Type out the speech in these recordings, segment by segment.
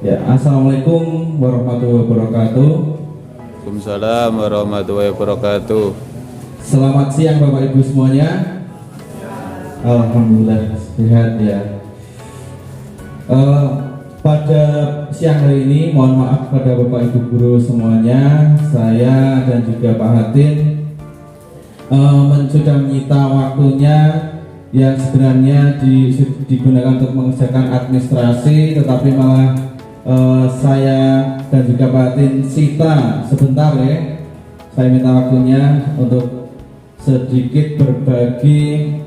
Ya, assalamualaikum warahmatullahi wabarakatuh. Waalaikumsalam warahmatullahi wabarakatuh. Selamat siang Bapak Ibu semuanya. Alhamdulillah sehat ya. Pada siang hari ini mohon maaf pada Bapak Ibu guru semuanya. Saya dan juga Pak Hatin sudah menyita waktunya yang sebenarnya digunakan untuk mengerjakan administrasi, tetapi malah saya dan juga Pak Hatin sita sebentar ya. Saya minta waktunya untuk sedikit berbagi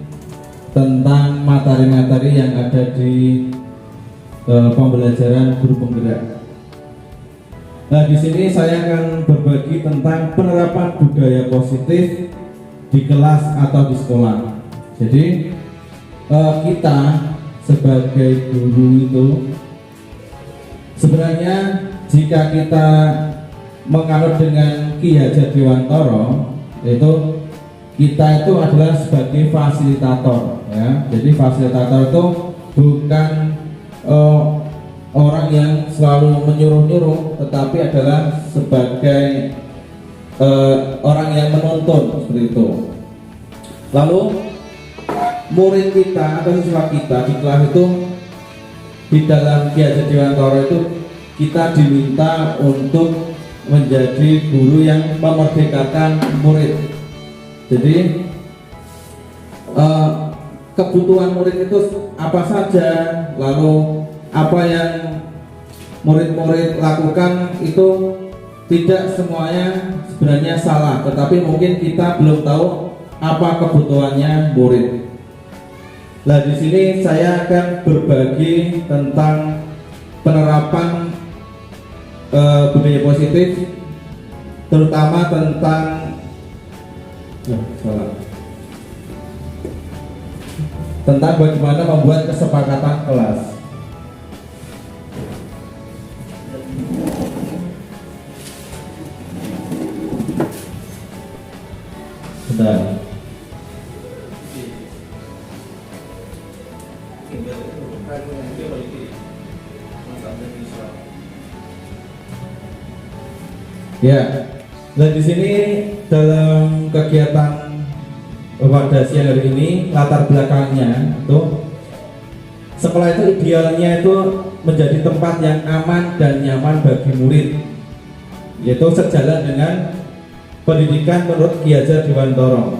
tentang materi-materi yang ada di pembelajaran guru penggerak. Nah, di sini saya akan berbagi tentang penerapan budaya positif di kelas atau di sekolah. Jadi kita sebagai guru itu sebenarnya jika kita menganut dengan Ki Hajar Dewantara, itu kita itu adalah sebagai fasilitator ya. Jadi fasilitator itu bukan orang yang selalu menyuruh-nyuruh, tetapi adalah sebagai orang yang menuntun seperti itu. Lalu murid kita atau siswa kita di kelas itu di dalam Ki Hajar Dewantara itu kita diminta untuk menjadi guru yang memerdekakan murid. Jadi kebutuhan murid itu apa saja, lalu apa yang murid-murid lakukan itu tidak semuanya sebenarnya salah, tetapi mungkin kita belum tahu apa kebutuhannya murid. Nah, di sini saya akan berbagi tentang penerapan budaya positif, terutama tentang bagaimana membuat kesepakatan kelas. Bentar. Ya, nah di sini dalam kegiatan pada siang hari ini latar belakangnya itu sekolah itu idealnya itu menjadi tempat yang aman dan nyaman bagi murid, yaitu sejalan dengan pendidikan menurut Ki Hajar Dewantara.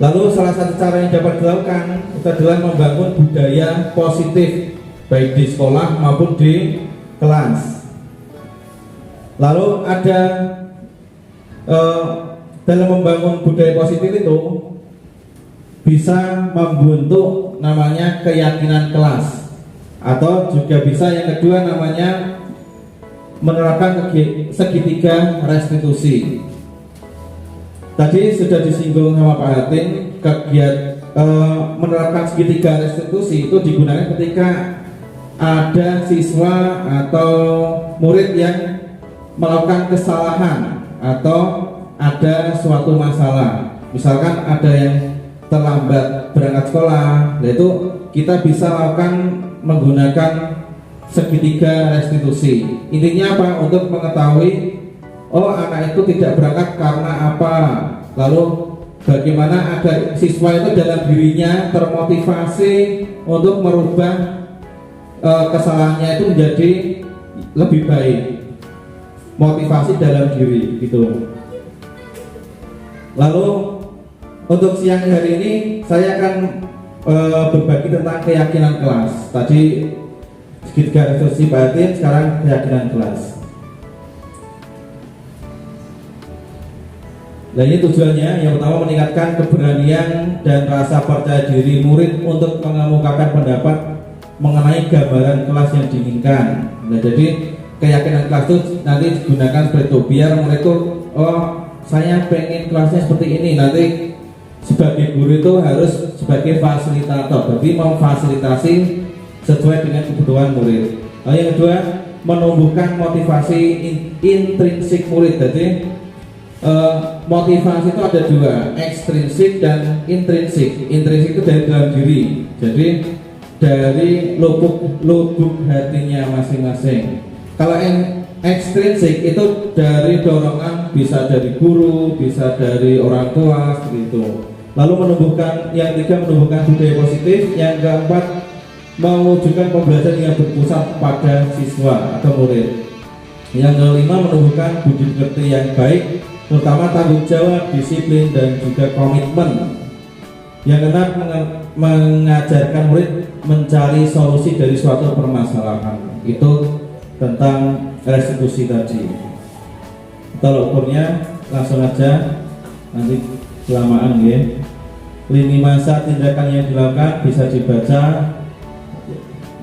Lalu salah satu cara yang dapat dilakukan itu adalah membangun budaya positif baik di sekolah maupun di kelas. Lalu ada dalam membangun budaya positif itu bisa membentuk namanya keyakinan kelas, atau juga bisa yang kedua namanya menerapkan segitiga restitusi. Tadi sudah disinggung sama Pak Hatin, menerapkan segitiga restitusi itu digunakan ketika ada siswa atau murid yang melakukan kesalahan atau ada suatu masalah. Misalkan ada yang terlambat berangkat sekolah, yaitu kita bisa lakukan menggunakan segitiga restitusi. Intinya apa? Untuk mengetahui, oh anak itu tidak berangkat karena apa, lalu bagaimana agar siswa itu dalam dirinya termotivasi untuk merubah kesalahannya itu menjadi lebih baik. Motivasi dalam diri gitu. Lalu untuk siang hari ini saya akan berbagi tentang keyakinan kelas. Tadi segitiga restitusi batin, sekarang keyakinan kelas. Nah, ini tujuannya yang pertama meningkatkan keberanian dan rasa percaya diri murid untuk mengemukakan pendapat mengenai gambaran kelas yang diinginkan. Nah, jadi keyakinan kelas itu nanti digunakan seperti itu, biar murid itu, oh saya pengen kelasnya seperti ini. Nanti sebagai guru itu harus sebagai fasilitator, jadi memfasilitasi sesuai dengan kebutuhan murid. Nah, yang kedua, menumbuhkan motivasi intrinsik murid. Jadi motivasi itu ada dua, ekstrinsik dan intrinsik. Intrinsik itu dari dalam diri. Jadi dari lubuk hatinya masing-masing. Kalau yang ekstrinsik itu dari dorongan, bisa dari guru, bisa dari orang tua, seperti itu. Lalu menumbuhkan, yang ketiga menumbuhkan budaya positif, yang keempat mewujudkan pembelajaran yang berpusat pada siswa atau murid. Yang kelima menumbuhkan budi pekerti yang baik, terutama tanggung jawab, disiplin, dan juga komitmen. Yang keenam mengajarkan murid mencari solusi dari suatu permasalahan. Itu tentang restitusi tadi. Kalau ukurnya langsung aja, nanti kelamaan ya. Lini masa tindakan yang dilakukan bisa dibaca.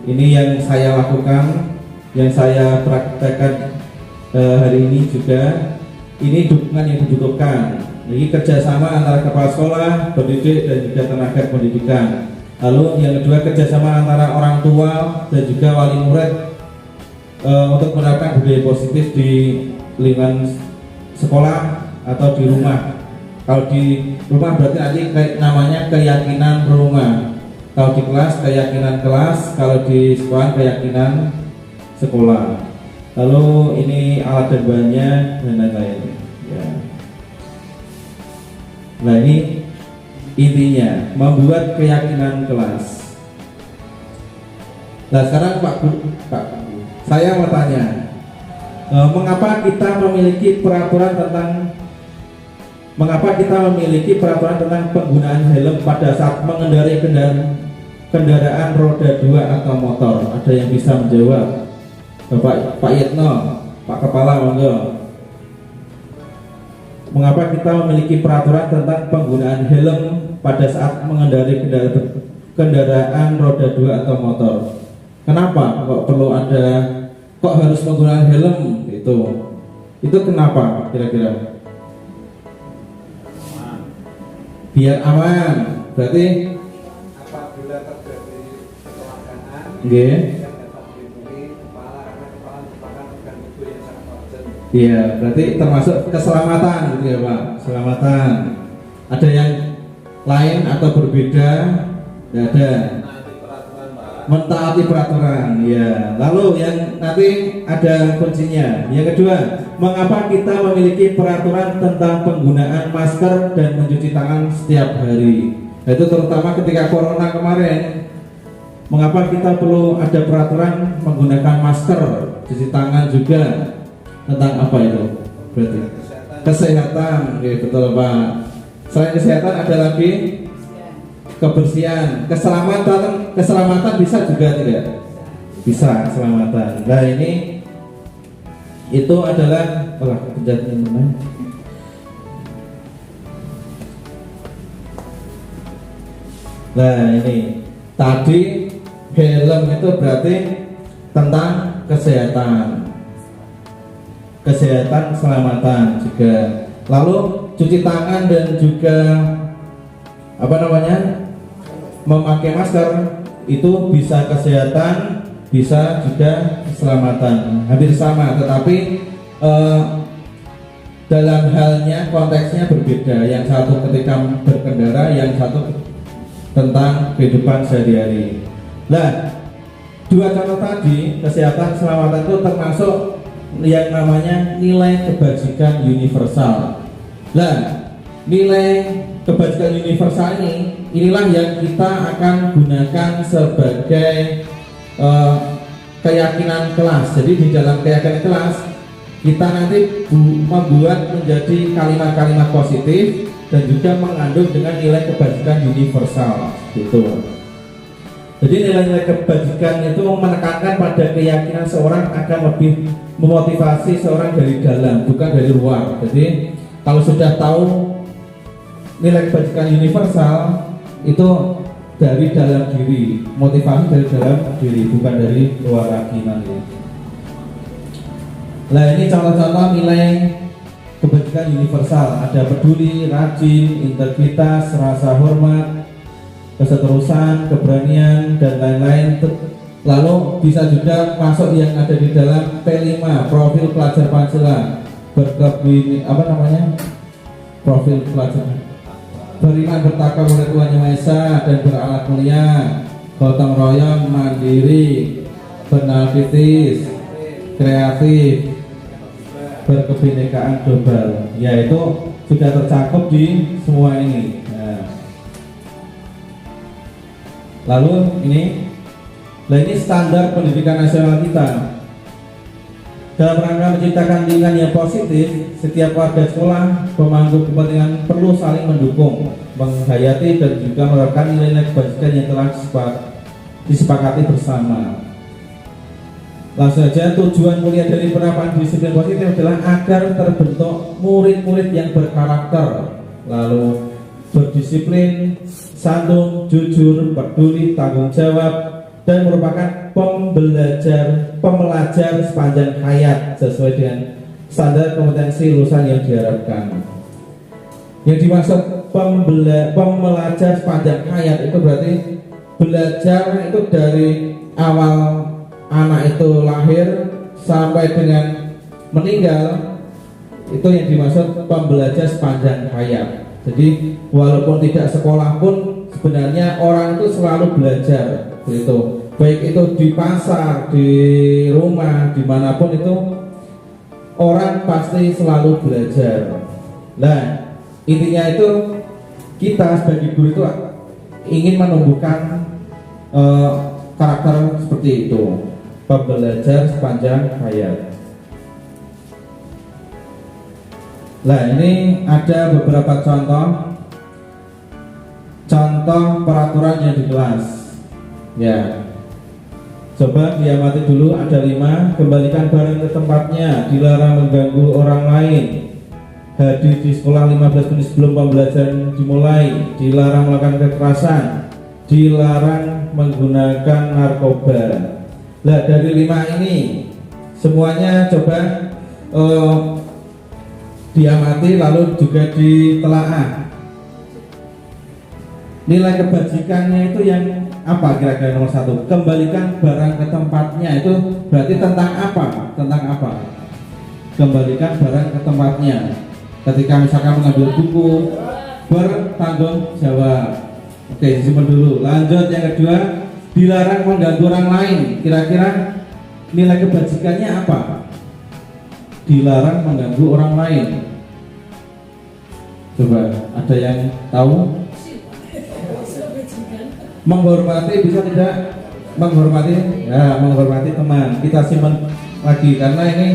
Ini yang saya lakukan, yang saya praktekkan hari ini juga. Ini dukungan yang dibutuhkan. Ini kerjasama antara kepala sekolah, pendidik, dan juga tenaga pendidikan. Lalu yang kedua, kerjasama antara orang tua dan juga wali murid untuk menerapkan budaya positif di lingkungan sekolah atau di rumah. Kalau di rumah berarti nanti namanya keyakinan rumah. Kalau di kelas keyakinan kelas, kalau di sekolah keyakinan sekolah. Lalu ini alat dan bahannya dan lain-lain. Ya. Nah ini intinya membuat keyakinan kelas. Nah sekarang Pak Guru, saya mau tanya, mengapa kita memiliki peraturan tentang penggunaan helm pada saat mengendarai kendaraan roda 2 atau motor? Ada yang bisa menjawab? Pak Yitno, Pak Kepala, monggo. Mengapa kita memiliki peraturan tentang penggunaan helm pada saat mengendarai kendaraan roda 2 atau motor? Kenapa kok harus menggunakan helm? Itu kenapa kira-kira? Biar aman. Berarti apabila terjadi kecelakaan, nggih. yang dapat melindungi kepala, karena kepala merupakan organ tubuh yang sangat urgent. Iya, berarti termasuk keselamatan gitu ya Pak. Keselamatan. Ada yang lain atau berbeda? Tidak ada. Nanti peraturan Pak. Mentaati peraturan, ya. Lalu yang nanti ada kuncinya. Yang kedua, mengapa kita memiliki peraturan tentang penggunaan masker dan mencuci tangan setiap hari? Nah, itu terutama ketika corona kemarin. Mengapa kita perlu ada peraturan menggunakan masker, cuci tangan juga? Tentang apa itu? Berarti kesehatan, ya, betul Pak. Selain kesehatan ada lagi kebersihan, keselamatan bisa juga tidak? Bisa, keselamatan. Nah ini itu adalah Nah ini tadi helm itu berarti tentang kesehatan keselamatan juga. Lalu cuci tangan dan juga memakai masker itu bisa kesehatan, bisa juga keselamatan, hampir sama, tetapi dalam halnya konteksnya berbeda. Yang satu ketika berkendara, yang satu tentang kehidupan sehari-hari. Nah, dua contoh tadi, kesehatan keselamatan itu termasuk yang namanya nilai kebajikan universal. Nah, nilai kebajikan universal inilah yang kita akan gunakan sebagai keyakinan kelas. Jadi di dalam keyakinan kelas kita nanti membuat menjadi kalimat-kalimat positif dan juga mengandung dengan nilai kebajikan universal gitu. Jadi nilai-nilai kebajikan itu menekankan pada keyakinan seorang akan lebih memotivasi seorang dari dalam, bukan dari luar. Jadi kalau sudah tahu nilai kebajikan universal itu dari dalam diri, motivasi dari dalam diri, bukan dari luar lagi nanti. Nah ini contoh-contoh nilai kebajikan universal. Ada peduli, rajin, integritas, rasa hormat, keseterusan, keberanian, dan lain-lain. Lalu bisa juga masuk yang ada di dalam P5, profil pelajar Pancasila, profil pelajar beriman, bertakwa kepada Tuhan Yang Maha Esa, dan berakhlak mulia, gotong royong, mandiri, beranalitis, kreatif, berkebinekaan global. Ya, itu sudah tercakup di semua ini. Nah. Lalu ini standar pendidikan nasional kita. Dalam rangka menciptakan lingkungan yang positif, setiap warga sekolah pemangku kepentingan perlu saling mendukung, menghayati dan juga menerapkan nilai-nilai kebajikan yang telah disepakati bersama. Langsung saja, tujuan mulia dari penerapan disiplin positif adalah agar terbentuk murid-murid yang berkarakter, lalu berdisiplin, santun, jujur, peduli, tanggung jawab, dan merupakan pembelajar sepanjang hayat sesuai dengan standar kompetensi lulusan yang diharapkan. Yang dimaksud pembelajar sepanjang hayat itu berarti belajar itu dari awal anak itu lahir sampai dengan meninggal, itu yang dimaksud pembelajar sepanjang hayat. Jadi walaupun tidak sekolah pun sebenarnya orang itu selalu belajar, gitu. Baik itu di pasar, di rumah, dimanapun itu orang pasti selalu belajar. Nah, intinya itu kita sebagai guru itu ingin menumbuhkan karakter seperti itu, pembelajar sepanjang hayat. Nah, ini ada beberapa contoh peraturan yang di kelas. Ya, coba diamati dulu. Ada 5. Kembalikan barang ke tempatnya, dilarang mengganggu orang lain, hadir di sekolah 15 menit sebelum pembelajaran dimulai, dilarang melakukan kekerasan, dilarang menggunakan narkoba. Nah, dari 5 ini semuanya coba diamati lalu juga ditelaah. Nilai kebajikannya itu yang apa kira-kira nomor 1? Kembalikan barang ke tempatnya, itu berarti tentang apa? Kembalikan barang ke tempatnya. Ketika misalkan mengambil buku, bertanggung jawab. Oke, disimpan dulu. Lanjut, yang kedua, dilarang mengganggu orang lain. Kira-kira nilai kebajikannya apa? Dilarang mengganggu orang lain. Coba, ada yang tahu? Menghormati, bisa tidak? Menghormati, ya, menghormati teman. Kita simpan lagi karena ini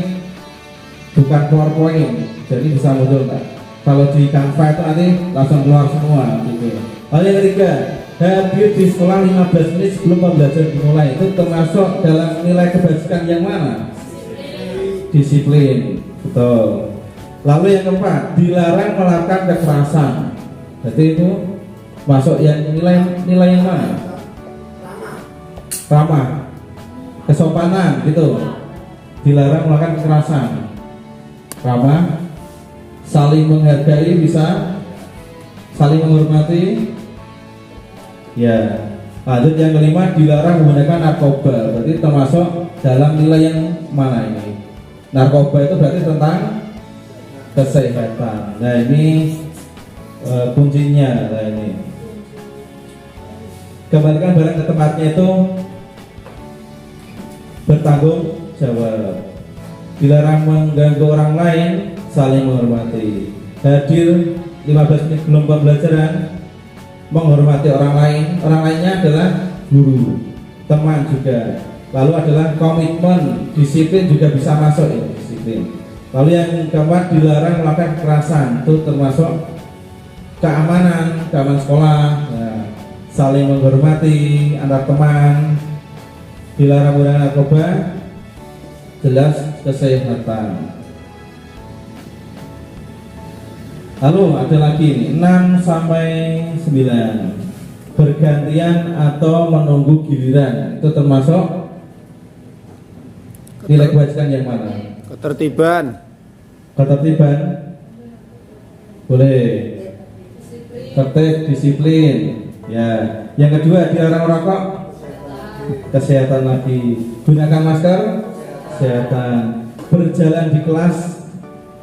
bukan PowerPoint, jadi bisa muncul, Pak. Kalau di Canva itu nanti langsung keluar semua, gitu. Lalu yang ketiga, hadir di sekolah 15 menit sebelum pembelajaran dimulai. Itu termasuk dalam nilai kebajikan yang mana? Disiplin, betul. Lalu yang keempat, dilarang melakukan kekerasan. Jadi itu masuk yang nilai yang mana? Ramah, kesopanan, gitu. Dilarang melakukan kekerasan. Ramah, saling menghargai, bisa saling menghormati. Ya, lanjut yang kelima, dilarang menggunakan narkoba. Berarti termasuk dalam nilai yang mana ini? Narkoba itu berarti tentang kesehatan. Nah, ini kuncinya. Nah, ini kembalikan barang ke tempatnya itu bertanggung jawab. Dilarang mengganggu orang lain, saling menghormati. Hadir 15 menit sebelum pembelajaran, menghormati orang lain. Orang lainnya adalah guru, teman juga. Lalu adalah komitmen, disiplin juga bisa masuk ya, disiplin. Lalu yang keempat, dilarang melakukan kekerasan. Itu termasuk keamanan sekolah. Nah, saling menghormati antar teman, dilarang menggunakan narkoba, jelas kesehatan. Lalu ada lagi nih, 6 sampai 9, bergantian atau menunggu giliran. Itu termasuk nilai kebajikan yang mana? Ketertiban. Boleh. Tertib, disiplin. Ya. Yang kedua, dilarang merokok, kesehatan lagi. Gunakan masker, kesehatan. Berjalan di kelas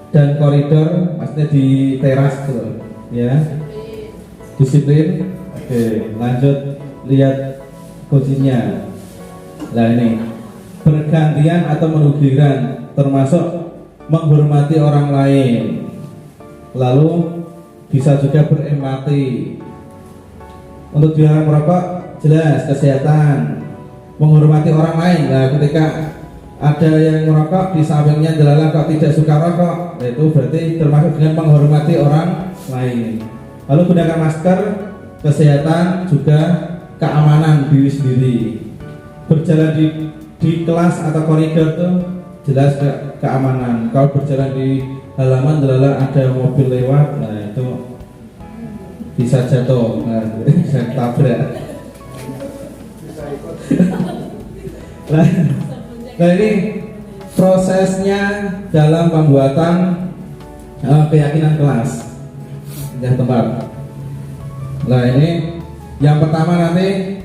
dan koridor, maksudnya di teras gitu, ya. Disiplin. Oke, lanjut lihat kuncinya. Nah ini bergantian atau menugiran, termasuk menghormati orang lain, lalu bisa juga berempati. Untuk dilarang merokok jelas kesehatan, menghormati orang lain. Nah ketika ada yang merokok di sampingnya jalalan kok tidak suka rokok, itu berarti termasuk dengan menghormati orang lain. Lalu gunakan masker, kesehatan juga keamanan diri sendiri. Berjalan di kelas atau koridor itu jelas keamanan. Kalau berjalan di halaman jalanan ada mobil lewat, nah itu bisa jatuh, nah, bisa tabrak. Nah ini prosesnya dalam pembuatan keyakinan kelas ya tempat. Nah ini yang pertama nanti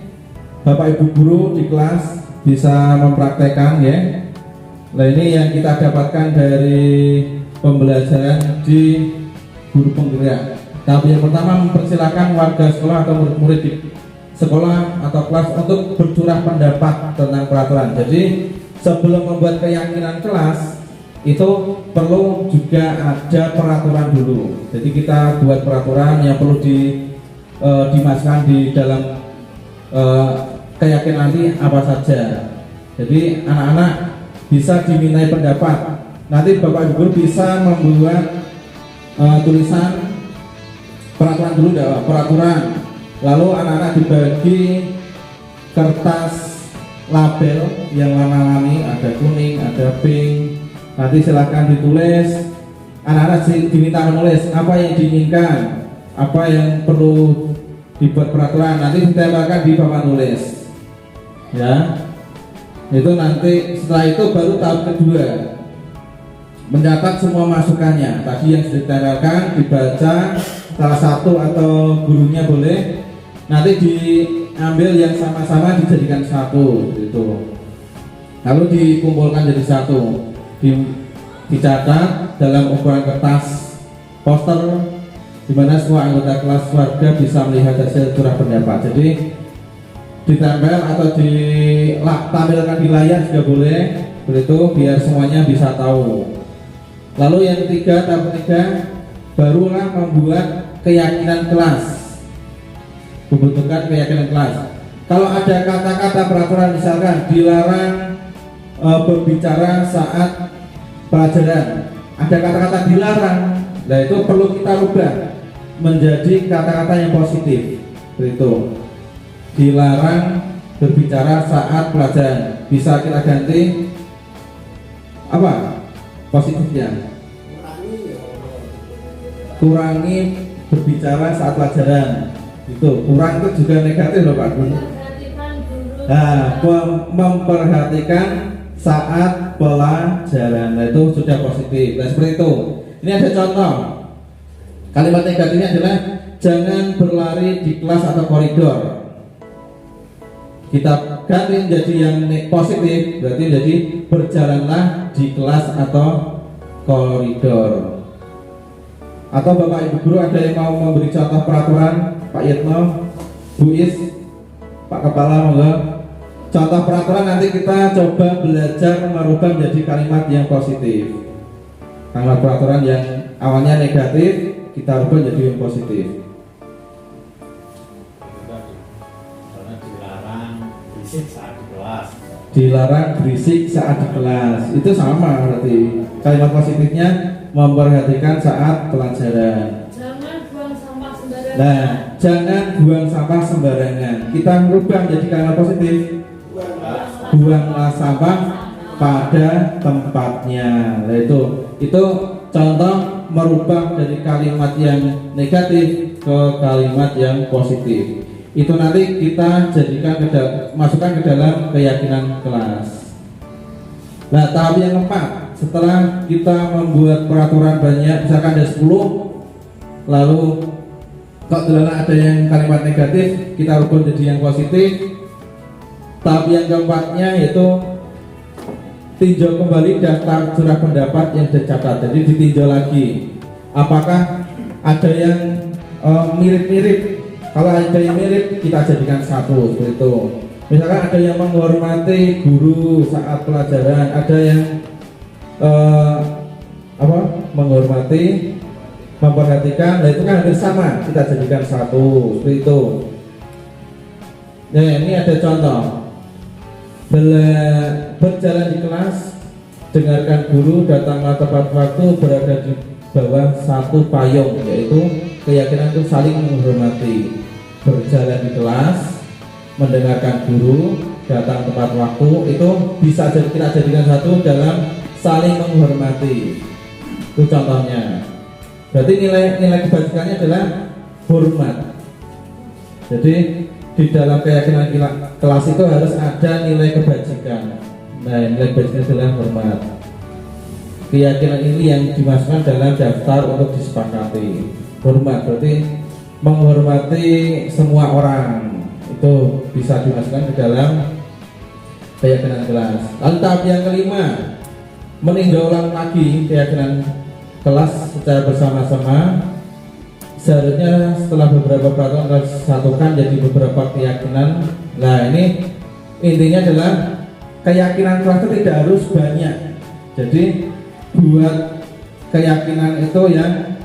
Bapak Ibu guru di kelas bisa mempraktekkan ya. Nah ini yang kita dapatkan dari pembelajaran di guru penggerak. Tapi yang pertama mempersilahkan warga sekolah atau murid-murid di sekolah atau kelas untuk bercurah pendapat tentang peraturan. Jadi sebelum membuat keyakinan kelas itu perlu juga ada peraturan dulu. Jadi kita buat peraturan yang perlu dimasukkan di dalam keyakinan nanti apa saja. Jadi anak-anak bisa dimintai pendapat. Nanti Bapak Ibu bisa membuat tulisan peraturan dulu, peraturan. Lalu anak-anak dibagi kertas label yang warna-warni, ada kuning, ada pink. Nanti silahkan ditulis. Anak-anak diminta menulis apa yang diinginkan, apa yang perlu dibuat peraturan. Nanti ditempelkan di papan tulis. Ya, itu nanti setelah itu baru tahap kedua, mencatat semua masukannya. Tadi yang sudah ditempelkan dibaca salah satu atau gurunya boleh. Nanti diambil yang sama-sama dijadikan satu gitu. Lalu dikumpulkan jadi satu, dicatat dalam ukuran kertas poster, di mana semua anggota kelas warga bisa melihat hasil curah pendapat. Jadi ditempel atau ditampilkan di layar juga boleh, begitu biar semuanya bisa tahu. Lalu yang ketiga, tahap ketiga, barulah membuat keyakinan kelas. Membutuhkan keyakinan kelas. Kalau ada kata-kata peraturan misalkan dilarang berbicara saat pelajaran, ada kata-kata dilarang, nah itu perlu kita rubah menjadi kata-kata yang positif. Begitu. Dilarang berbicara saat pelajaran, bisa kita ganti apa? Positifnya. Kurangi berbicara saat pelajaran. Itu kurang itu juga negatif loh Pak Guru. Nah, memperhatikan saat pelajaran, nah, itu sudah positif. Nah seperti itu. Ini ada contoh. Kalimat negatifnya adalah jangan berlari di kelas atau koridor. Kita ganti menjadi yang positif, berarti jadi berjalanlah di kelas atau koridor. Atau Bapak Ibu guru ada yang mau memberi contoh peraturan, Pak Yitno, Bu Is, Pak Kepala, monggo. Contoh peraturan nanti kita coba belajar merubah menjadi kalimat yang positif. Kalimat peraturan yang awalnya negatif kita rubah menjadi yang positif. Dilarang berisik saat di kelas. Itu sama berarti. Kalimat positifnya memperhatikan saat pelajaran. Jangan buang sampah sembarangan. Nah, jangan buang sampah sembarangan. Kita merubah menjadi kalimat positif. Buanglah sampah pada tempatnya. Nah, itu contoh merubah dari kalimat yang negatif ke kalimat yang positif. Itu nanti kita jadikan masukkan ke dalam keyakinan kelas. Nah, tahap yang keempat, setelah kita membuat peraturan banyak, misalkan ada 10, lalu kok ada yang kalimat negatif, kita rubah jadi yang positif. Tahap yang keempatnya yaitu tinjau kembali daftar curah pendapat yang dicatat. Jadi ditinjau lagi, apakah ada yang mirip-mirip. Kalau ada yang mirip kita jadikan satu, seperti itu. Misalkan ada yang menghormati guru saat pelajaran, ada yang menghormati, memperhatikan. Nah itu kan hampir sama, kita jadikan satu seperti itu. Nah ini ada contoh. Berjalan di kelas, dengarkan guru, datanglah tepat waktu, berada di bawah satu payung, yaitu keyakinan itu saling menghormati. Berjalan di kelas, mendengarkan guru, datang tepat waktu, itu bisa kita jadikan satu dalam saling menghormati. Itu contohnya. Berarti nilai kebajikannya adalah hormat. Jadi di dalam keyakinan kelas itu harus ada nilai kebajikan. Nah, nilai kebajikan adalah hormat. Keyakinan ini yang dimasukkan dalam daftar untuk disepakati. Hormat berarti menghormati semua orang. Itu bisa dimasukkan ke dalam keyakinan kelas. Lalu tahap yang kelima, meninjau ulang lagi keyakinan kelas secara bersama-sama. Seharusnya setelah beberapa peraturan tersatukan jadi beberapa keyakinan. Nah ini intinya adalah keyakinan kelas itu tidak harus banyak. Jadi buat keyakinan itu yang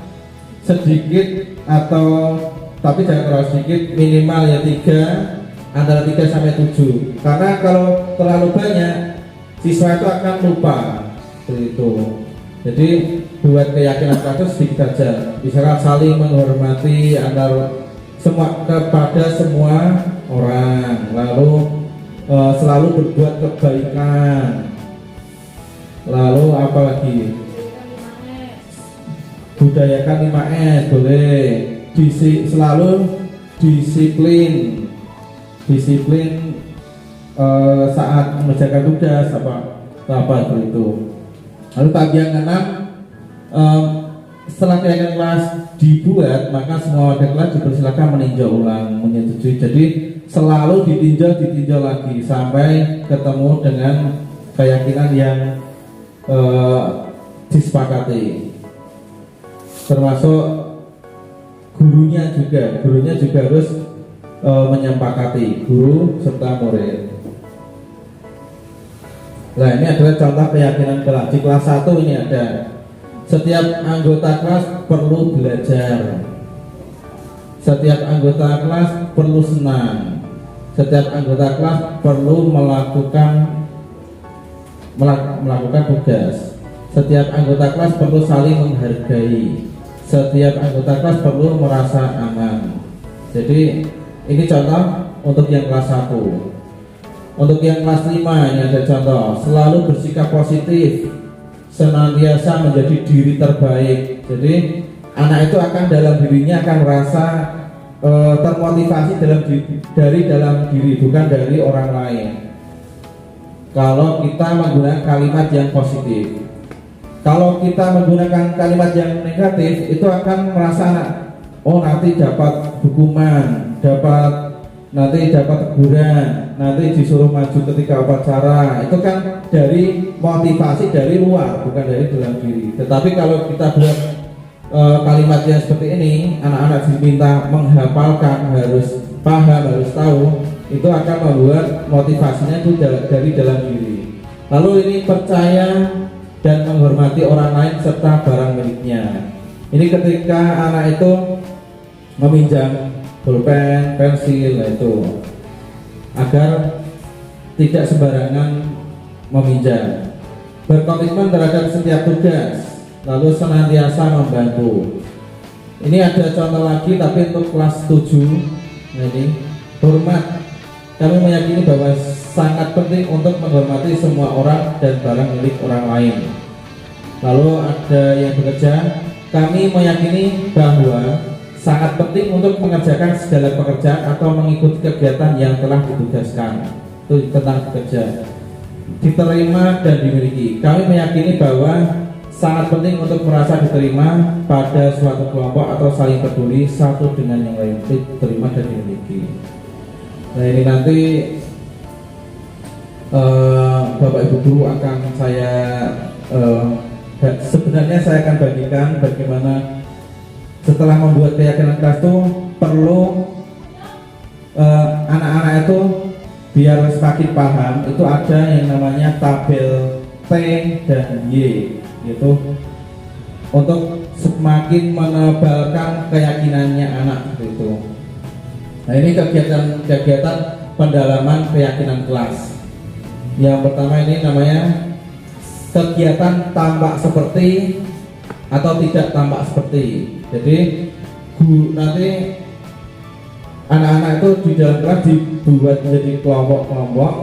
sedikit atau tapi jangan terlalu sedikit, minimal ya 3, antara 3 sampai 7. Karena kalau terlalu banyak siswa itu akan lupa seperti itu. Jadi buat keyakinan kasus sedikit saja, misalkan saling menghormati antar kepada semua orang, lalu selalu berbuat kebaikan, lalu apa lagi, budayakan 5S boleh, selalu disiplin saat mengerjakan tugas apa itu. Lalu tahap yang keenam, setelah keyakinan kelas dibuat, maka semua warga kelas dipersilakan meninjau ulang, menyetujui. Jadi selalu ditinjau lagi sampai ketemu dengan keyakinan yang disepakati. Termasuk gurunya juga harus menyepakati, guru serta murid. Nah ini adalah contoh keyakinan kelas. Di kelas 1 ini ada, setiap anggota kelas perlu belajar, setiap anggota kelas perlu senang, setiap anggota kelas perlu melakukan tugas, setiap anggota kelas perlu saling menghargai, setiap anggota kelas perlu merasa aman. Jadi ini contoh untuk yang kelas 1. Untuk yang kelas 5 ini ada contoh, selalu bersikap positif, senantiasa menjadi diri terbaik. Jadi anak itu akan dalam dirinya akan merasa termotivasi dari dalam diri, bukan dari orang lain. Kalau kita menggunakan kalimat yang positif. Kalau kita menggunakan kalimat yang negatif, itu akan merasa anak, nanti dapat hukuman, nanti dapat teguran, nanti disuruh maju ketika upacara. Itu kan dari motivasi dari luar, bukan dari dalam diri. Tetapi kalau kita buat kalimat yang seperti ini, anak-anak diminta menghafalkan, harus paham, harus tahu, itu akan membuat motivasinya itu dari dalam diri. Lalu ini percaya dan menghormati orang lain serta barang miliknya. Ini ketika anak itu meminjam pulpen, pensil, itu agar tidak sembarangan meminjam, berkomitmen terhadap setiap tugas, lalu senantiasa membantu. Ini ada contoh lagi tapi untuk kelas 7. Nah ini hormat. Kami meyakini bahwa sangat penting untuk menghormati semua orang dan barang milik orang lain. Lalu ada yang bekerja, kami meyakini bahwa sangat penting untuk mengerjakan segala pekerjaan atau mengikuti kegiatan yang telah ditugaskan. Itu tentang bekerja, diterima dan dimiliki. Kami meyakini bahwa sangat penting untuk merasa diterima pada suatu kelompok atau saling peduli satu dengan yang lain. Diterima dan dimiliki. Nah ini nanti Bapak Ibu Guru akan sebenarnya saya akan bagikan bagaimana setelah membuat keyakinan kelas itu perlu anak-anak itu biar semakin paham, itu ada yang namanya tabel T dan Y, yaitu untuk semakin menebalkan keyakinannya anak itu. Nah, ini kegiatan pendalaman keyakinan kelas. Yang pertama ini namanya kegiatan tampak seperti atau tidak tampak seperti. Jadi nanti anak-anak itu di dalam kelas dibuat menjadi kelompok-kelompok.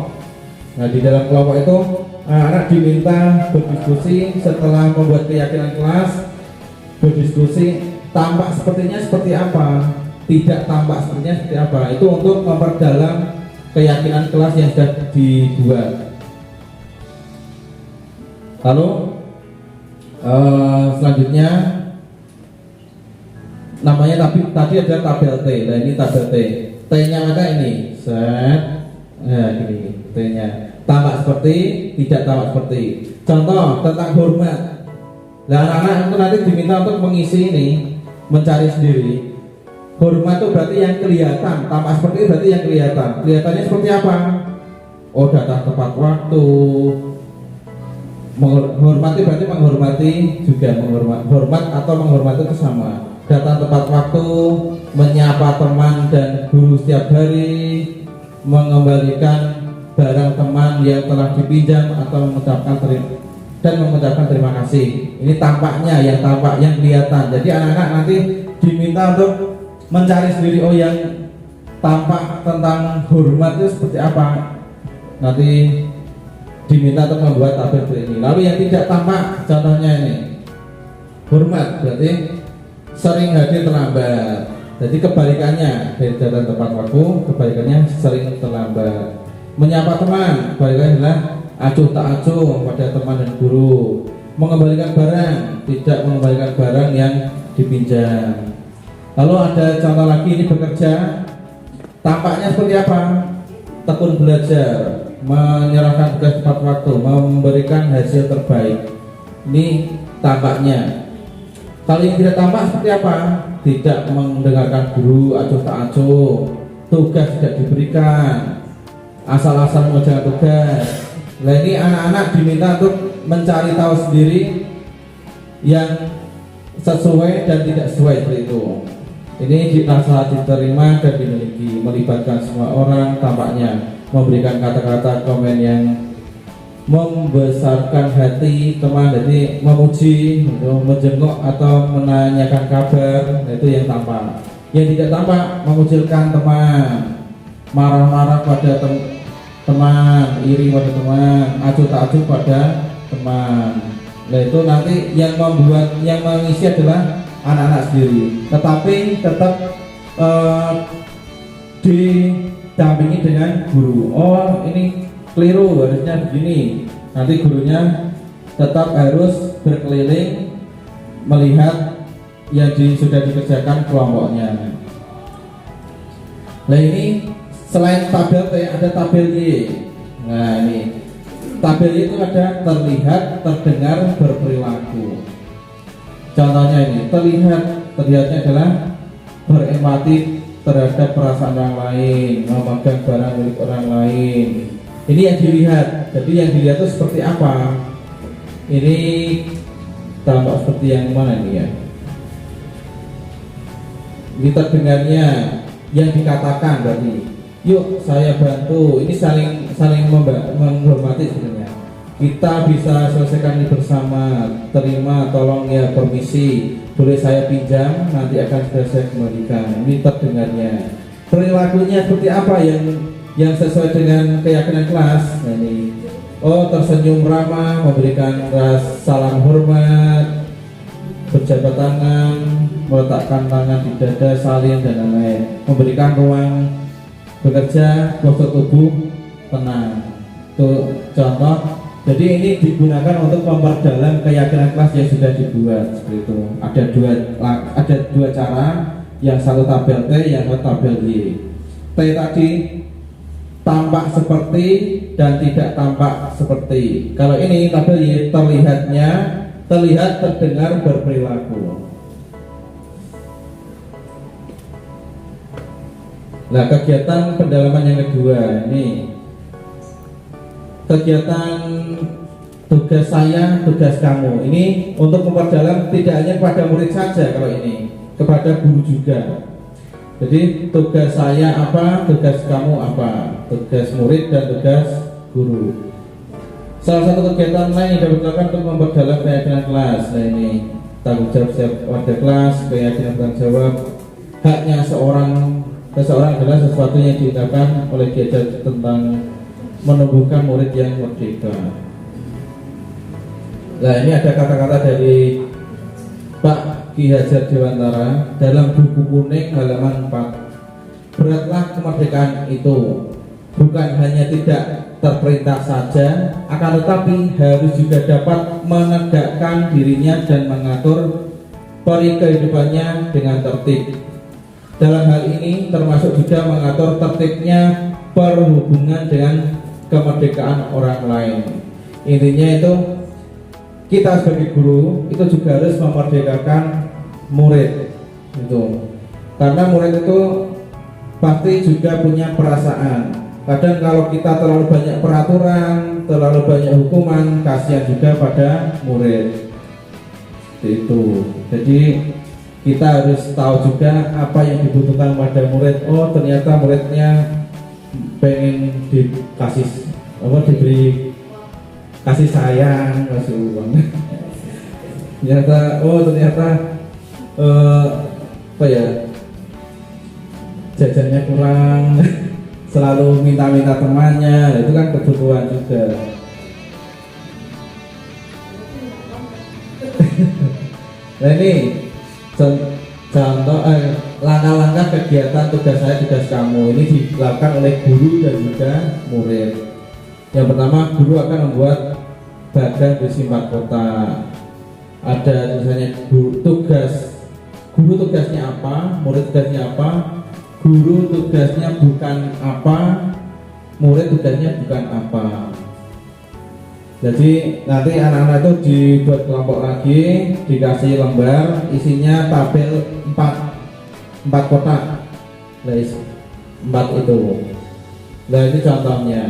Nah, di dalam kelompok itu anak-anak diminta berdiskusi setelah membuat keyakinan kelas, berdiskusi tampak sepertinya seperti apa, tidak tampak sepertinya seperti apa. Itu untuk memperdalam keyakinan kelas yang sudah dibuat. Lalu selanjutnya namanya tadi ada tabel T. Nah, ini tabel T. T-nya maka ini set. Nah, ini T-nya. Tampak seperti, tidak tampak seperti. Contoh tentang hormat. Nah, anak-anak itu nanti diminta untuk mengisi ini, mencari sendiri. Hormat itu berarti yang kelihatan, tampak seperti itu berarti yang kelihatan. Kelihatannya seperti apa? Oh, datang tepat waktu. Menghormati berarti menghormati juga hormat atau menghormati itu sama. Datang tepat waktu, menyapa teman dan guru setiap hari, mengembalikan barang teman yang telah dipinjam atau mengucapkan terima kasih. Ini tampaknya, yang tampak, yang kelihatan. Jadi anak-anak nanti diminta untuk mencari sendiri, oh yang tampak tentang hormat itu seperti apa. Nanti diminta untuk membuat tabel ini. Lalu yang tidak tampak, contohnya ini hormat berarti sering hadir terlambat. Jadi kebalikannya, datang tepat waktu, kebalikannya sering terlambat. Menyapa teman, kebalikannya adalah acuh tak acuh pada teman dan guru. Mengembalikan barang, tidak mengembalikan barang yang dipinjam. Lalu ada contoh lagi, ini bekerja, tampaknya seperti apa? Tekun belajar, menyerahkan tugas tepat waktu, memberikan hasil terbaik. Ini tampaknya. Kalau yang tidak tampak seperti apa? Tidak mendengarkan guru, acuh tak acuh, tugas tidak diberikan, asal-asal mengerjakan tugas. Nah, ini anak-anak diminta untuk mencari tahu sendiri yang sesuai dan tidak sesuai seperti itu. Ini dirasa diterima dan dimiliki, melibatkan semua orang, tampaknya memberikan kata-kata komen yang membesarkan hati teman, jadi memuji, menjenguk atau menanyakan kabar. Nah, itu yang tampak. Yang tidak tampak mengucilkan teman, marah-marah pada teman, iri pada teman, acuh tak acuh pada teman. Nah, itu nanti yang mengisi adalah anak-anak sendiri, tetapi tetap didampingi dengan guru. Oh, ini keliru, harusnya begini. Nanti gurunya tetap harus berkeliling melihat yang sudah dikerjakan kelompoknya. Nah, ini selain tabel T ada tabel Y. Nah, ini tabel Y itu ada terlihat, terdengar, berperilaku. Contohnya ini, terlihatnya adalah berempati terhadap perasaan orang lain, memegang barang milik orang lain. Ini yang dilihat. Jadi yang dilihat itu seperti apa? Ini tampak seperti yang mana ini ya? Ini terdengarnya, yang dikatakan berarti, yuk saya bantu. Ini saling menghormati sebenarnya. Kita bisa selesaikan ini bersama. Terima, tolong ya, permisi, boleh saya pinjam, nanti akan saya kembalikan. Ini terdengarnya. Perilakunya seperti apa yang sesuai dengan keyakinan kelas? Nah, ini, oh, tersenyum ramah, memberikan salam hormat, berjabat tangan, meletakkan tangan di dada, salin dan lain-lain, memberikan ruang bekerja, postur tubuh tenang. Itu contoh. Jadi ini digunakan untuk memperdalam keyakinan kelas yang sudah dibuat seperti itu. Ada dua cara, yang satu tabel T, yang satu tabel Y. T tadi tampak seperti dan tidak tampak seperti. Kalau ini tabel Y, terlihat, terdengar, berperilaku. Nah, kegiatan pendalaman yang kedua ini kegiatan tugas saya, tugas kamu. Ini untuk memperdalam tidak hanya kepada murid saja, kalau ini kepada guru juga. Jadi tugas saya apa, tugas kamu apa, tugas murid dan tugas guru. Salah satu kegiatan lain yang dapat dilakukan untuk memperdalam keyakinan kelas. Nah ini tanggung jawab setiap warga kelas, keyakinan tanggung jawab, haknya seseorang adalah sesuatu yang diungkapkan oleh diajar tentang menumbuhkan murid yang merdeka. Nah ini ada kata-kata dari Pak Ki Hajar Dewantara dalam buku kuning halaman 4. Beratlah kemerdekaan itu bukan hanya tidak terperintah saja, akan tetapi harus juga dapat menegakkan dirinya dan mengatur peri kehidupannya dengan tertib. Dalam hal ini termasuk juga mengatur tertibnya perhubungan dengan kemerdekaan orang lain. Intinya itu kita sebagai guru itu juga harus memerdekakan murid itu, karena murid itu pasti juga punya perasaan. Kadang kalau kita terlalu banyak peraturan, terlalu banyak hukuman, kasihan juga pada murid itu. Jadi kita harus tahu juga apa yang dibutuhkan pada murid. Oh ternyata muridnya pengen dikasih diberi kasih sayang, kasih uang. Ternyata jajannya kurang, selalu minta-minta temannya, itu kan kebutuhan juga. Nah ini contoh langkah-langkah kegiatan tugas saya, tugas kamu ini dilakukan oleh guru dan juga murid. Yang pertama, guru akan membuat bagan berisi 4 kotak. Ada misalnya guru tugasnya apa, murid tugasnya apa, guru tugasnya bukan apa, murid tugasnya bukan apa. Jadi nanti anak-anak itu dibuat kelompok lagi, dikasih lembar, isinya tabel 4 kotak. Nah, 4 itu. Nah ini contohnya.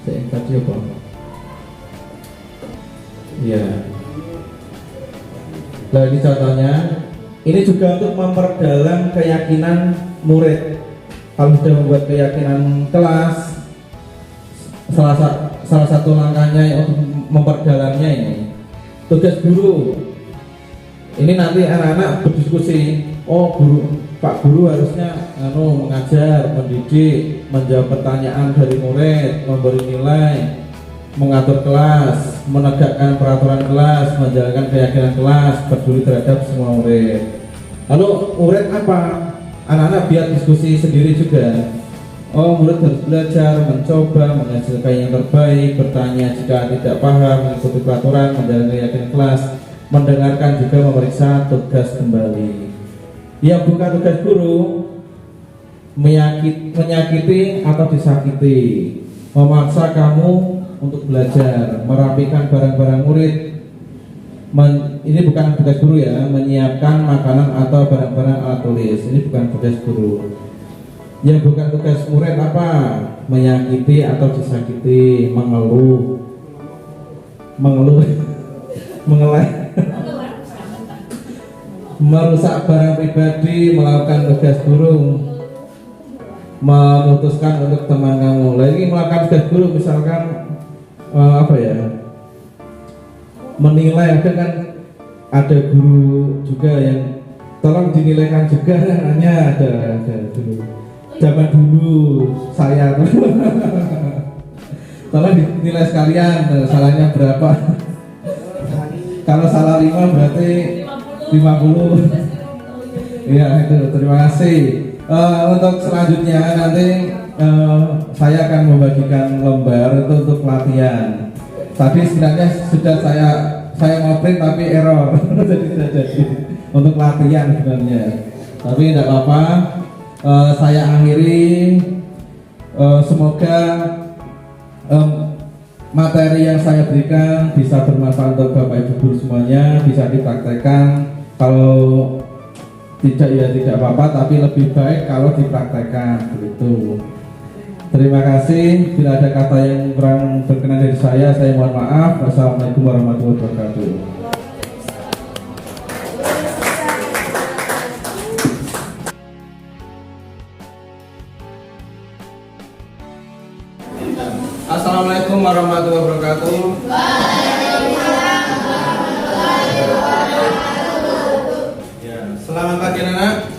Tadi apa? Ya. Nah ini contohnya. Ini juga untuk memperdalam keyakinan murid. Kalau sudah membuat keyakinan kelas, salah satu langkahnya untuk memperdalamnya ini tugas guru. Ini nanti anak-anak berdiskusi. Oh Pak Guru harusnya mengajar, mendidik, menjawab pertanyaan dari murid, memberi nilai, mengatur kelas, menegakkan peraturan kelas, menjalankan keyakinan kelas, peduli terhadap semua murid. Lalu murid apa? Anak-anak biar diskusi sendiri juga. Oh murid harus belajar, mencoba, menghasilkan yang terbaik, bertanya jika tidak paham, mengikuti peraturan, menjalankan keyakinan kelas, mendengarkan juga memeriksa tugas kembali. Yang bukan tugas guru menyakiti atau disakiti, memaksa kamu untuk belajar, merapikan barang-barang murid. Ini bukan tugas guru ya, menyiapkan makanan atau barang-barang alat tulis. Ini bukan tugas guru. Yang bukan tugas murid apa? Menyakiti atau disakiti, mengeluh, merusak barang pribadi, melakukan tugas guru, memutuskan untuk teman kamu. Lagi melakukan tugas guru, misalkan menilai. Ada guru juga yang tolong dinilaikan juga, hanya ada dulu. Zaman dulu saya tolong dinilai sekalian, salahnya berapa. Kalau salah 5 berarti 50. Ya itu, terima kasih. Untuk selanjutnya nanti saya akan membagikan lembar itu untuk pelatihan. Tadi sebenarnya sudah saya mau print tapi error. Jadi tidak jadi untuk pelatihan sebenarnya. Tapi tidak apa-apa. Saya akhiri. Semoga materi yang saya berikan bisa bermanfaat untuk Bapak Ibu guru semuanya, bisa dipraktekkan. Kalau tidak ya tidak apa-apa, tapi lebih baik kalau dipraktekkan begitu. Terima kasih. Bila ada kata yang kurang berkenan dari saya mohon maaf. Wassalamualaikum warahmatullahi wabarakatuh. Assalamualaikum warahmatullahi wabarakatuh. Ya, selamat pagi anak.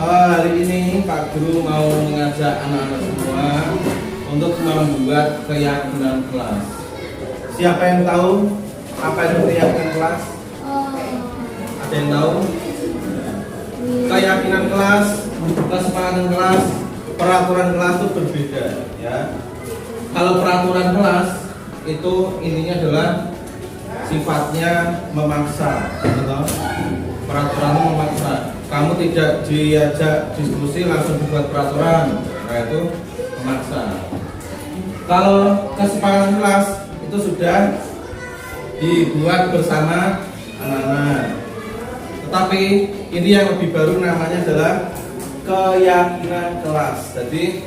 Hari ini Pak Guru mau mengajak anak-anak semua untuk membuat keyakinan kelas. Siapa yang tahu apa itu keyakinan kelas? Ada yang tahu? Keyakinan kelas, kesepakatan kelas, peraturan kelas itu berbeda, ya. Kalau peraturan kelas itu intinya adalah sifatnya memaksa, betul? Peraturan itu memaksa. Kamu tidak diajak diskusi langsung dibuat peraturan, nah itu memaksa. Kalau kesepakatan kelas itu sudah dibuat bersama anak-anak. Tetapi ini yang lebih baru namanya adalah keyakinan kelas. Jadi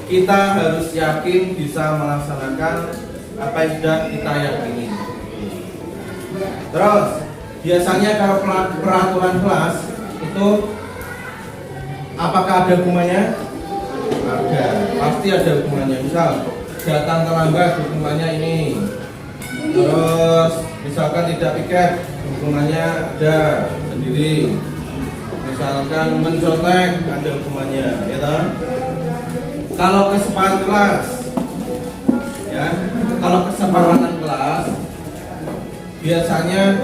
kita harus yakin bisa melaksanakan apa yang sudah kita yakini. Terus biasanya kalau peraturan kelas itu apakah ada hukumannya? Ada, pasti ada hukumannya. Misal datang terlambat hukumannya ini. Terus misalkan tidak piket hukumannya ada sendiri. Misalkan mencontek ada hukumannya, ya kan? Kalau kesepakatan kelas, ya, kalau kesepakatan kelas biasanya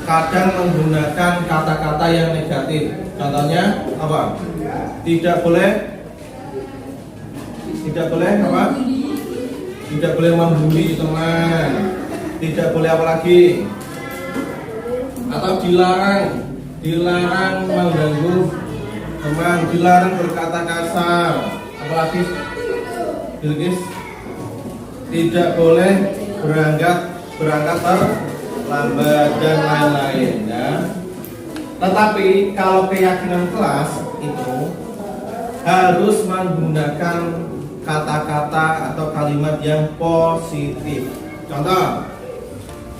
kadang menggunakan kata-kata yang negatif. Contohnya apa? Tidak boleh apa? Tidak boleh membuli teman. Tidak boleh apa lagi? Atau dilarang mengganggu teman, dilarang berkata kasar. Apalagi Bilqis, tidak boleh berangkat terlambat dan lain-lain, ya. Tetapi kalau keyakinan kelas itu harus menggunakan kata-kata atau kalimat yang positif. Contoh,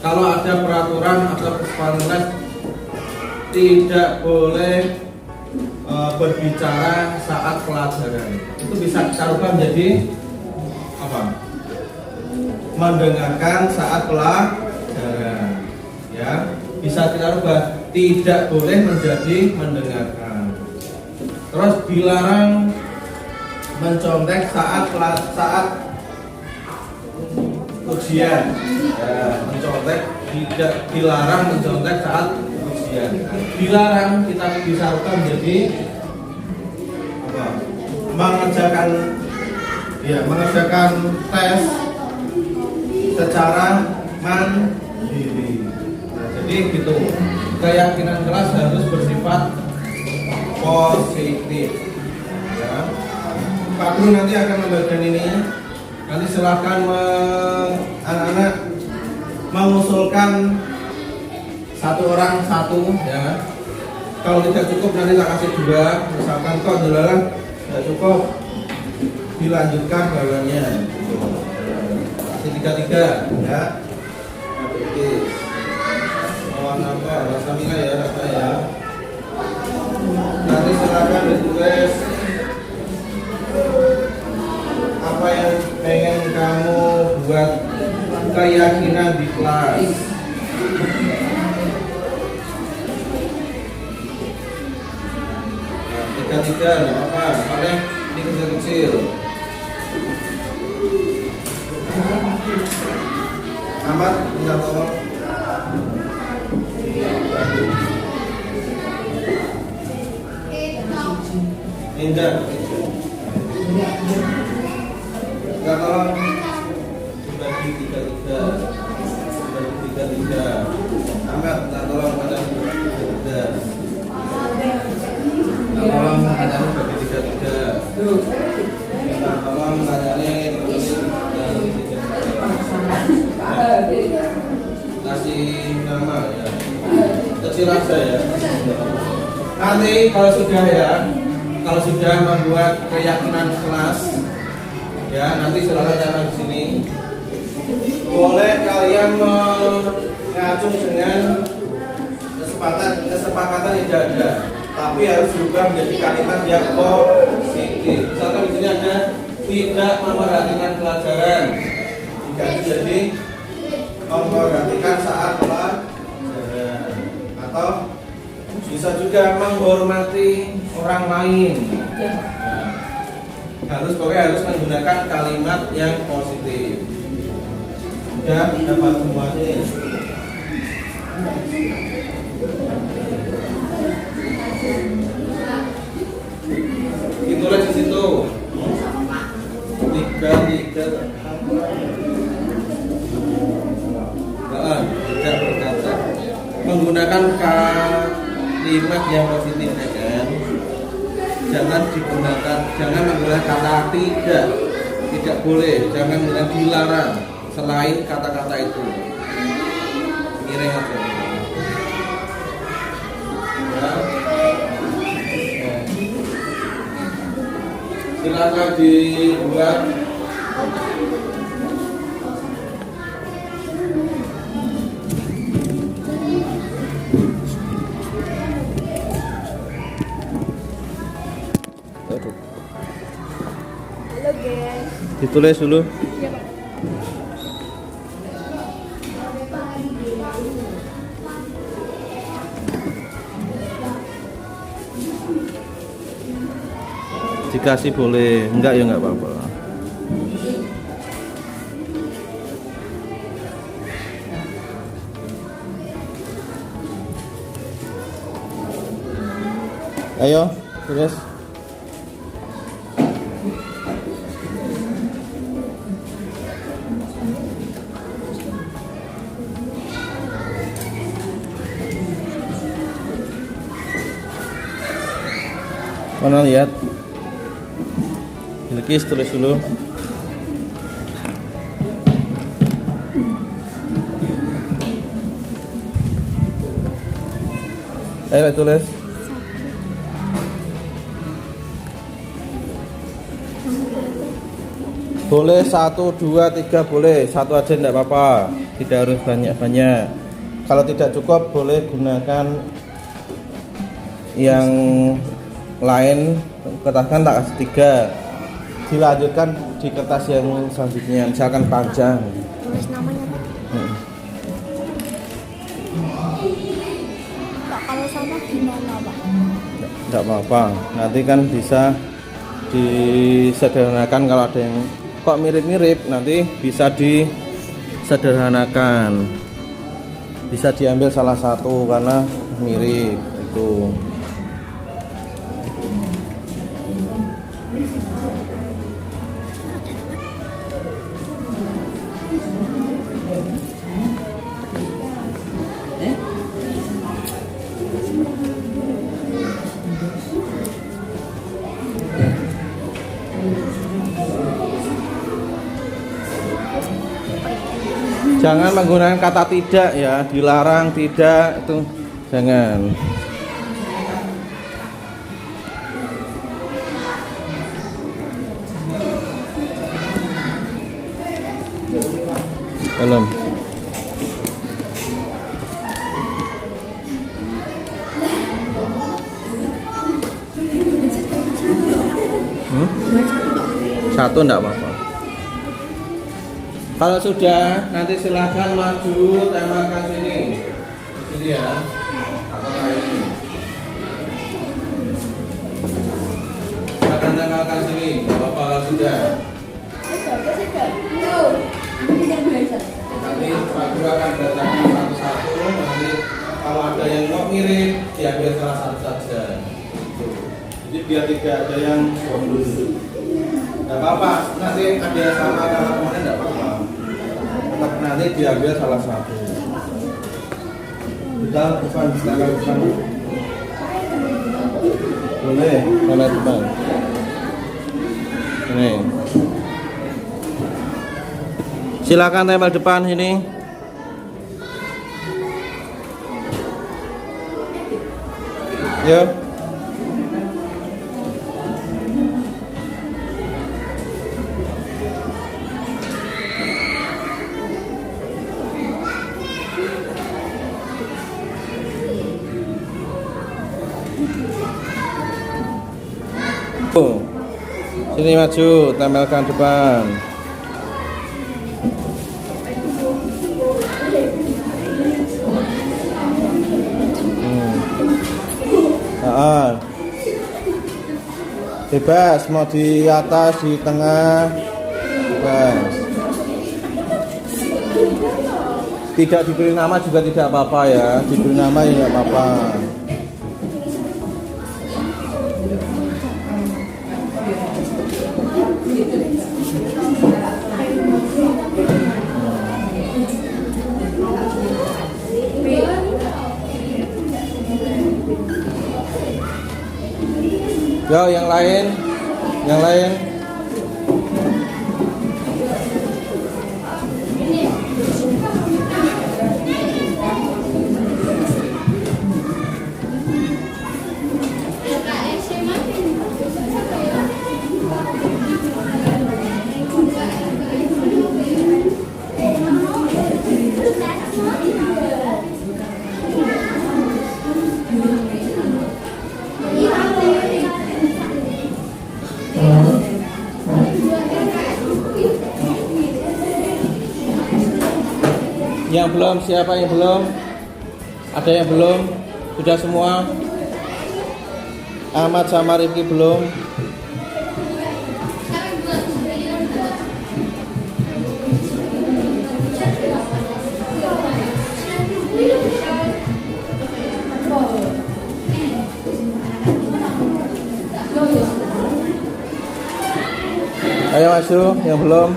kalau ada peraturan atau kesepakatan kelas tidak boleh berbicara saat pelajaran. Itu bisa kita ubah menjadi apa? Mendengarkan saat pelajaran, ya. Bisa kita ubah, tidak boleh menjadi mendengarkan. Terus dilarang mencontek saat ujian, ya, mencontek, tidak dilarang mencontek saat ujian. Dilarang kita bisa ubah menjadi apa? Mengerjakan tes secara mandiri. Nah, jadi gitu. Keyakinan kelas harus bersifat positif, ya. Pak Guru nanti akan membagikan ini. Nanti silakan anak-anak mengusulkan satu orang satu, ya. Kalau tidak cukup nanti tak kasih dua. Misalkan kok adalah tidak cukup, dilanjutkan bagiannya. Kasih tiga, ya. Oke. Warna apa? Rasa mina ya, rasa ya. Nanti silakan ditulis apa yang pengen kamu buat keyakinan di kelas. Nah, tiga, nggak apa-apa. Paling ini kecil-kecil. Amat, minta tolong. Indah. Minta tolong. Bagi tiga. Amat, minta tolong pada tiga. Minta tolong bagi tiga. tolong tanyanya kasih nama ya, kecil aja ya. Nanti kalau sudah membuat keyakinan kelas ya, nanti silakan jangan di sini. Boleh kalian mengacung dengan kesepakatan tidak ada, tapi harus juga menjadi kalimat yang positif. Misalkan di sini ada tidak memperhatikan pelajaran, diganti jadi memperhatikan saat pelajaran, atau bisa juga menghormati orang lain. Harus menggunakan kalimat yang positif. Sudah dapat semuanya. Ditulis di situ. Tiga. Tidak berkata. Menggunakan kalimat yang positif ya kan. Jangan menggunakan kata tidak boleh, jangan menggunakan dilarang selain kata-kata itu. Miring aja. Ya. Silakan dibuat. Halo guys. Ditulis dulu. Iya, Pak. Dikasih boleh, enggak ya enggak apa-apa. Ayo, tulis. Mana lihat? Bilkis tulis dulu. Ayo tulis. Boleh 1, 2, 3 boleh. Satu aja enggak apa-apa. Tidak harus banyak-banyak. Kalau tidak cukup boleh gunakan yang lain. Katakan tak kasih 3. Dilanjutkan di kertas yang selanjutnya, misalkan panjang. Tulis namanya, Pak. Pak, kalau sama gimana, Pak? Enggak apa-apa. Nanti kan bisa disederhanakan. Kalau ada yang kok mirip-mirip, nanti bisa disederhanakan. Bisa diambil salah satu karena mirip itu. Jangan menggunakan kata tidak ya, dilarang tidak itu jangan. Belum. Satu enggak apa-apa. Kalau sudah, nanti silahkan maju tembakkan sini. Sini ya. Atau kayak ini. Silahkan tembakkan sini. Bapak kalau sudah. Nanti Pak Guru akan datang satu-satu. Nanti kalau ada yang mau mirip, diambil salah satu saja. Jadi biar tidak ada yang bonus. Tidak apa-apa. Nanti ada yang sama kalau kemarin tidak apa-apa. Nanti diambil salah satu. Kita depan, silakan depan. Boleh, mana depan? Ini. Silakan tempel depan sini. Ya. Sini maju, tempelkan depan. Bebas, mau di atas, di tengah, bebas. Tidak diberi nama juga tidak apa-apa ya, diberi nama ya tidak apa-apa. Yo, yang lain, yang lain. Yang belum, siapa yang belum? Ada yang belum? Sudah semua? Ahmad sama Rifki belum? Ayo masuk, yang belum?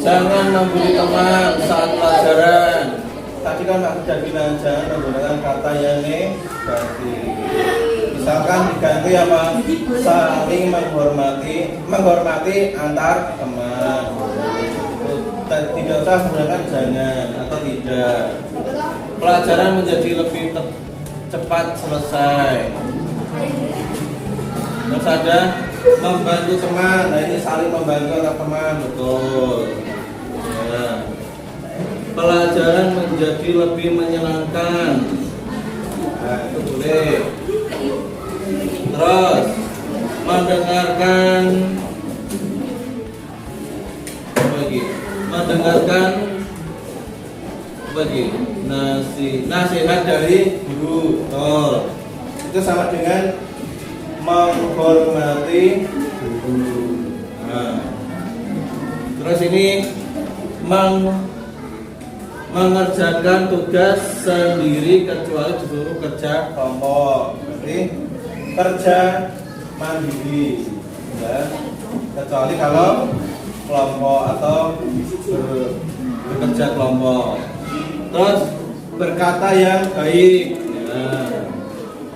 Jangan membuli teman saat pelajaran. Tadi kan Pak sudah bilang jangan menggunakan kata yang negatif. Misalkan diganti apa? Saling menghormati antar teman. Tidak usah menggunakan jangan atau tidak. Pelajaran menjadi lebih cepat selesai. Terus ada membantu teman. Nah ini saling membantu antar teman, betul. Ya. Pelajaran menjadi lebih menyenangkan. Nah itu boleh. Terus mendengarkan nasihat dari guru. Oh, itu sama dengan menghormati guru. Nah, terus ini mengerjakan tugas sendiri kecuali disuruh kerja kelompok. Berarti kerja mandiri, ya. Kecuali kalau kelompok atau bekerja kelompok. Terus berkata yang baik, ya.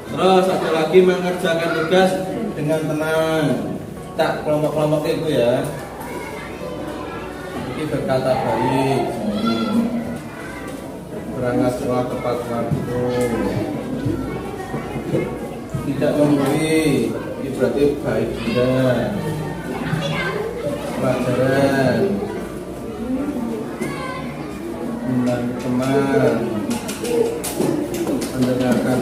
Terus ada lagi mengerjakan tugas dengan tenang. Tak kelompok-kelompok itu ya. Jadi berkata baik, berangkat sekolah tepat waktu, tidak memberi, itu berarti baik juga. Pelajaran membantu teman, mendengarkan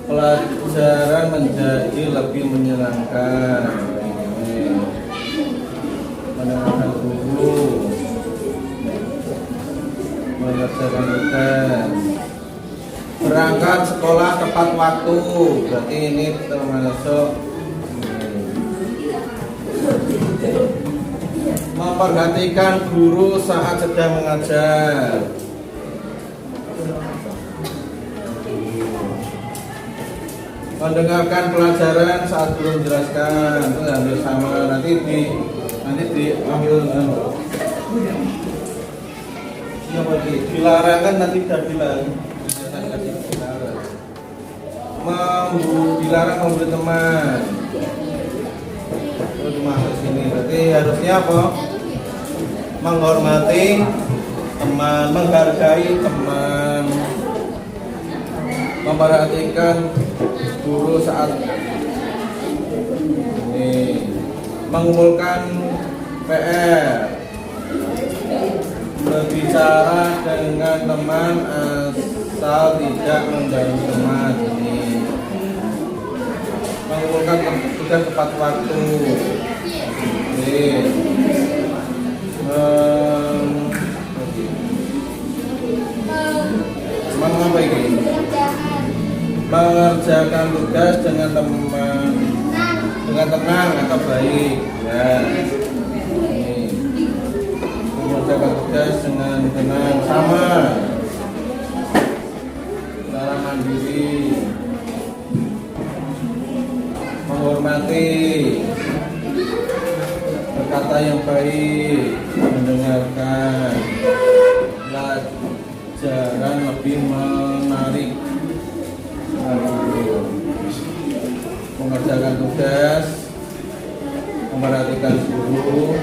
pelajaran menjadi lebih menyenangkan, mendengarkan guru, mengerjakan tugas, berangkat sekolah tepat waktu, berarti ini termasuk memperhatikan guru saat sedang mengajar. mendengarkan pelajaran saat belum menjelaskan itu hampir sama. Nanti diambil siapa lagi? Dilarang kan nanti udah bilang. Dilarang memberi teman. Itu masuk sini. Berarti harusnya apa? Menghormati teman, menghargai teman, memperhatikan guru saat ini, mengumpulkan PR, berbicara dengan teman asal tidak mengganggu teman ini, mengumpulkan tugas tepat waktu, mengapa ini? Mengerjakan tugas dengan teman, dengan tenang atau baik, ya. Ini. Mengerjakan tugas dengan tenang, sama, secara mandiri, menghormati, berkata yang baik, mendengarkan, pelajaran lebih menarik, mengerjakan tugas, memperhatikan guru,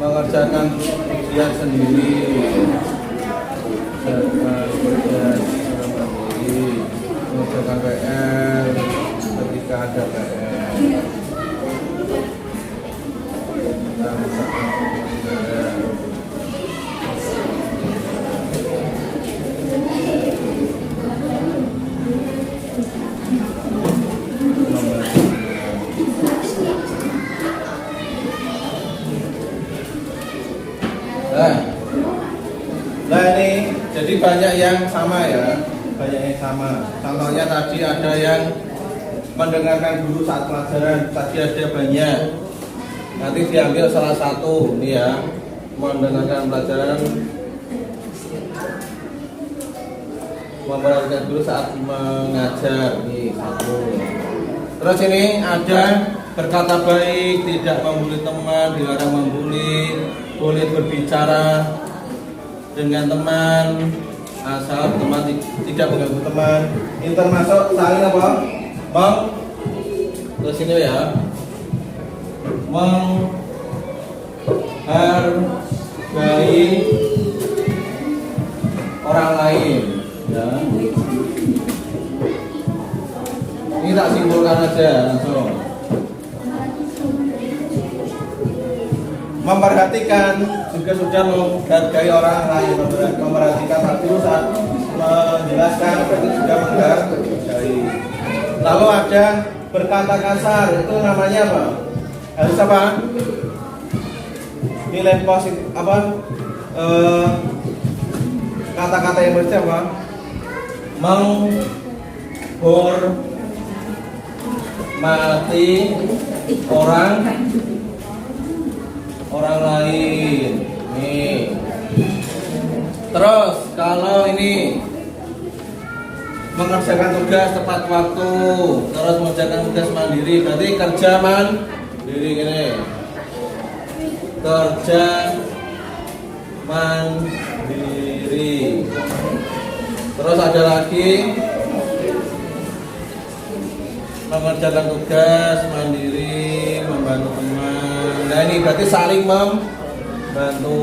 mengerjakan ujian sendiri, mengerjakan PR ketika ada PR. Nah ini jadi banyak yang sama ya, banyak yang sama. Contohnya tadi ada yang mendengarkan guru saat pelajaran, tadi ada banyak. Nanti diambil salah satu ini ya, mendengarkan pelajaran, memperhatikan guru saat mengajar, ini satu. Terus ini ada berkata baik, tidak membuli teman, dilarang membuli, boleh berbicara dengan teman asal teman tidak mengganggu teman. Ini termasuk saling apa? Terus ini ya, menghargai orang lain ya. Ini tak simpulkan aja langsung. Memperhatikan juga sudah menghargai orang lain, memperhatikan satu saat menjelaskan berarti sudah menghargai. Lalu ada berkata kasar, itu namanya apa? Harus apa? Nilai positif apa? Kata-kata yang bersih apa? Menghormati orang lain. Nih. Terus kalau ini mengerjakan tugas tepat waktu, terus mengerjakan tugas mandiri, berarti kerja mandiri gini. Kerja mandiri. Terus ada lagi mengerjakan tugas mandiri, membantu teman. Nah ini berarti saling membantu.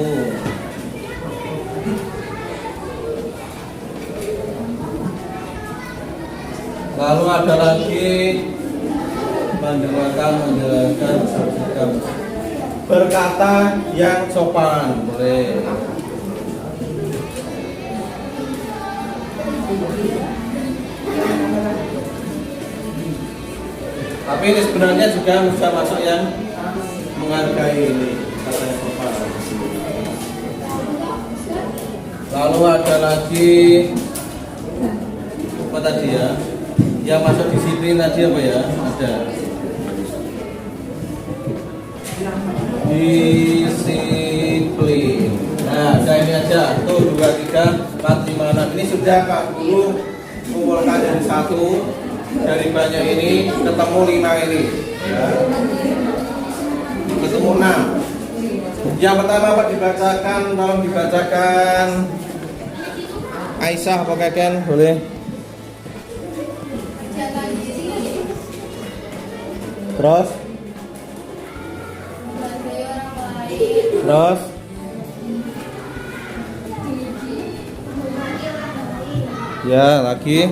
Lalu ada lagi mendengarkan sikap, berkata yang sopan, boleh. Tapi ini sebenarnya juga bisa masuk yang menghargai ini, kata yang sopan. Lalu ada lagi apa tadi ya? Yang masuk disiplin tadi apa ya? Ada disiplin. Nah, saya ini aja. Tuh 2, 3, 4, 5, 6. Ini sudah Pak Guru kumpulkan dari 1. Dari banyak ini ketemu 5 ini. Ya. Ketemu 6. Yang pertama Pak dibacakan, tolong dibacakan. Aisyah apa Keken? Boleh. Terus? Terus? Ya, lagi.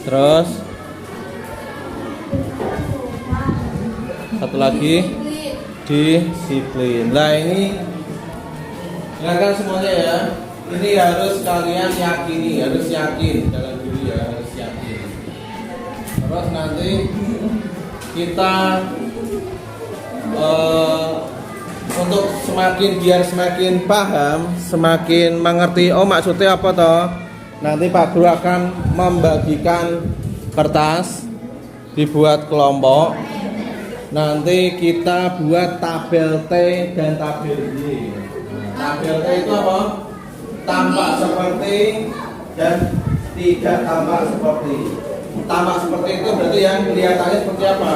Terus? Satu lagi. Disiplin. Nah, ini dengarkan semuanya ya. Ini harus kalian yakini, harus yakin dalam diri ya, harus yakin. Terus nanti kita untuk biar semakin paham, semakin mengerti. Oh maksudnya apa toh? Nanti Pak Guru akan membagikan kertas, dibuat kelompok. Nanti kita buat tabel T dan tabel Y. Tabel T itu apa? Tampak seperti dan tidak tampak seperti. Tampak seperti itu berarti yang kelihatannya seperti apa?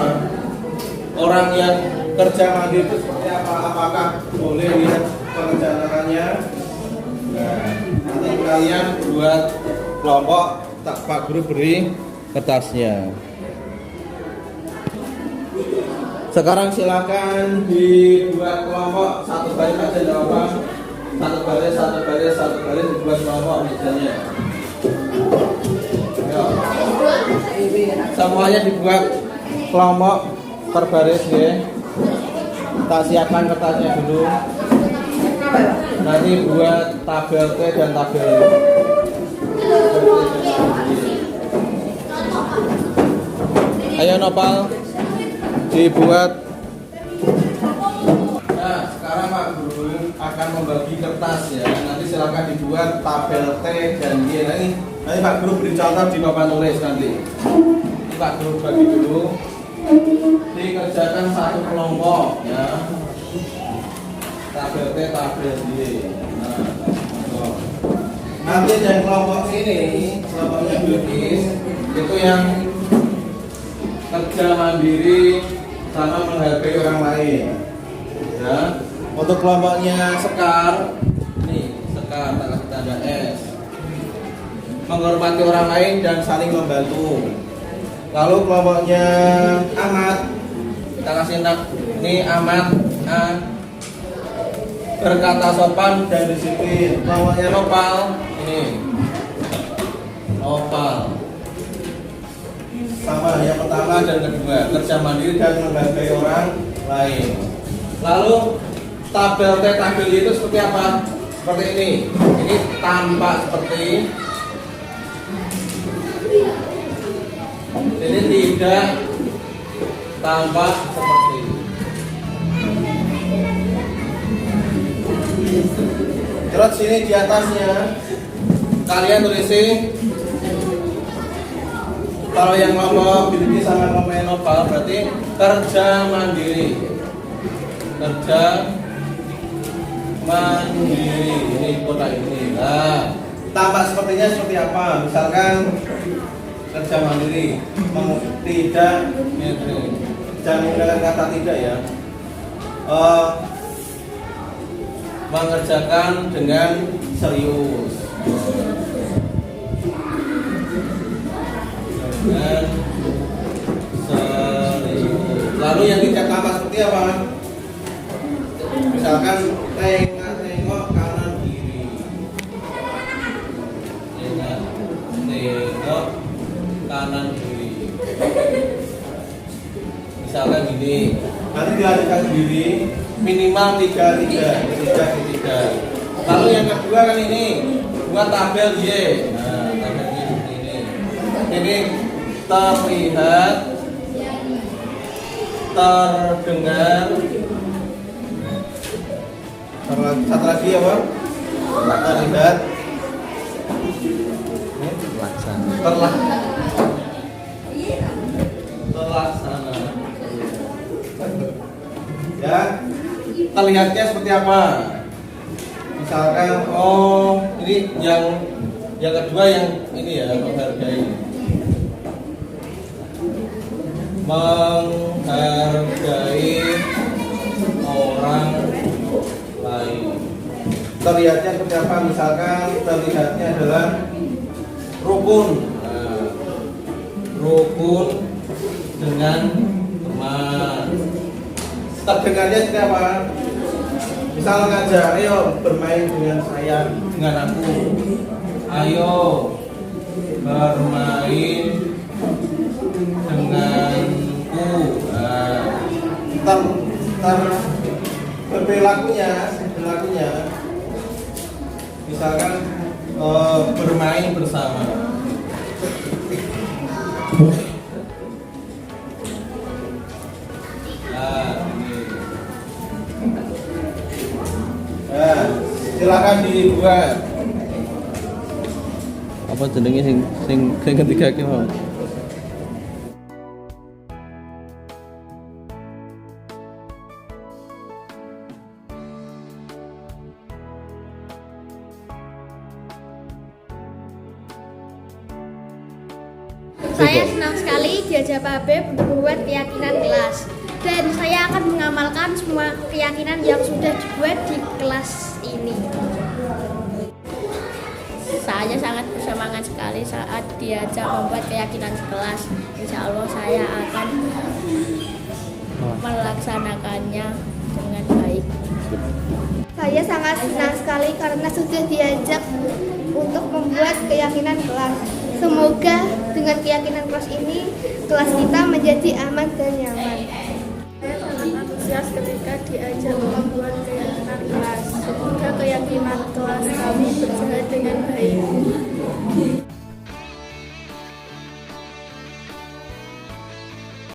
Orang yang kerja mandiri itu seperti apa? Apakah boleh lihat pekerjaan tangannya? Nah, nanti kalian buat kelompok, Pak Guru beri kertasnya. Sekarang silakan dibuat kelompok, satu baris saja jawaban. Satu baris dibuat kelompok misalnya. Semuanya dibuat kelompok per baris ya. Kita siapkan kertasnya dulu. Nanti buat tabel T dan tabel Y. Ayo Nopal, dibuat. Nah, sekarang Pak Guru akan membagi kertas ya. Nanti silakan dibuat tabel T dan Y. Nanti Pak Guru beri contoh di papan tulis nanti. Ini Pak Guru bagi dulu. Dikerjakan satu kelompok ya. Tabel T, tabel Y. Nah, nanti yang kelompok ini, kelompoknya Bilkis, itu yang kerja mandiri sama menghargai orang lain. Ya. Untuk kelompoknya Sekar, nih Sekar tanda S, menghormati orang lain dan saling membantu. Lalu kelompoknya Ahmad, kita kasih ini Ahmad A, berkata sopan dan disiplin. Kelompoknya Nopal, ini Nopal, sama yang pertama dan kedua, kerja mandiri dan menghargai orang lain. Lalu tabel T, tabel Y itu seperti apa? Seperti ini. Ini tampak seperti ini, tidak tampak seperti. Terus sini di atasnya kalian tulisin. Kalau yang kelompok Bilkis sama kelompok Nopal berarti kerja mandiri. Kerja mandiri. Ini kota ini. Nah, tampak sepertinya seperti apa? Misalkan kerja mandiri, tidak, jangan menggunakan kata tidak ya. Mengerjakan dengan serius. Dan serius. Lalu yang tidak tampak seperti apa? Misalkan tengok kanan kiri. Tengok kanan kiri. Misalkan gini. Nanti dilanjutkan sendiri. Minimal 3. Lalu yang kedua kan ini buat tabel Y. Nah, tabel Y seperti ini. Ini terlihat, terdengar. Satu lagi ya Pak. Terlihat, terlaksana. Ya, terlihatnya seperti apa? Misalkan, oh ini yang kedua yang ini ya, menghargai orang lain. Terlihatnya seperti apa? Misalkan terlihatnya adalah rukun. Nah, rukun dengan teman. Terdengarnya seperti apa? Misal ngajak, ayo bermain dengan saya, dengan aku. Ayo bermain denganku. Nah, berlakunya, misalkan bermain bersama. Nah, silakan dibuat. Apa jenenge sing ketiga ki mau? Saya senang sekali diajak Pak Habib untuk membuat keyakinan kelas. Dan saya akan mengamalkan semua keyakinan yang sudah dibuat di kelas ini. Saya sangat bersemangat sekali saat diajak membuat keyakinan kelas. Insya Allah saya akan melaksanakannya dengan baik. Saya sangat senang sekali karena sudah diajak untuk membuat keyakinan kelas. Semoga dengan keyakinan kelas ini, kelas kita menjadi aman dan nyaman. Saya sangat antusias ketika diajak membuat keyakinan kelas. Semoga keyakinan kelas kami berjalan dengan baik.